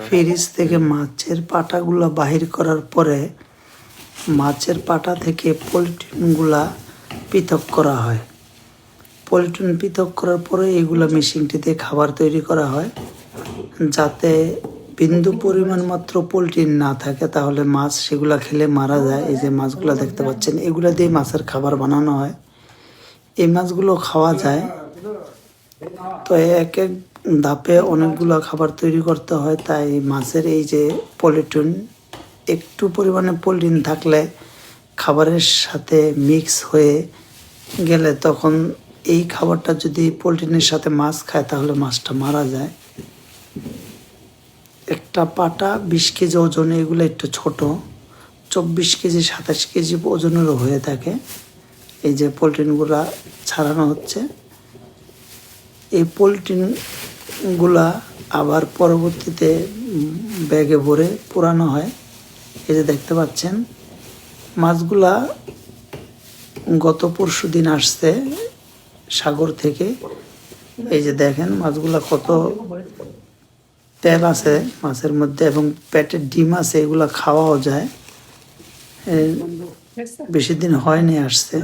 Fridge থেকে মাছের পাটাগুলা বাহির করার পরে মাছের পাটা থেকে পলিথিনগুলা পৃথক করা হয়। পলিথিন পৃথক করার পরে এগুলা মেশিনটিতে খাবার তৈরি করা হয়, যাতে বিন্দু পরিমাণ মাত্র পলিথিন না থাকে, তাহলে মাছ সেগুলা খেলে মারা যায়। এই যে মাছগুলা দেখতে পাচ্ছেন, এগুলা দিয়ে মাছের খাবার বানানো হয়। এই মাছগুলো খাওয়া যায়। তো এক এক ধাপে অনেকগুলো খাবার তৈরি করতে হয়, তাই মাছের এই যে পলিথিন, একটু পরিমাণে পলিথিন থাকলে খাবারের সাথে মিক্স হয়ে গেলে তখন এই খাবারটা যদি পলিথিনের সাথে মাছ খায় তাহলে মাছটা মারা যায়। একটা পাটা 20 কেজি ওজনে, এগুলো একটু ছোট, 24 কেজি 27 কেজি ওজনেরও হয়ে থাকে। এই যে পলিথিনগুলা ছাড়ানো হচ্ছে, এই পলিথিনগুলা আবার পরবর্তীতে ব্যাগে ভরে পোড়ানো হয়। এই যে দেখতে পাচ্ছেন মাছগুলা গত পরশু দিন আসছে সাগর থেকে। এই যে দেখেন মাছগুলা কত তেল আছে মাছের মধ্যে এবং পেটের ডিম আছে, এগুলা খাওয়াও যায়। বেশি দিন হয়নি আসছে।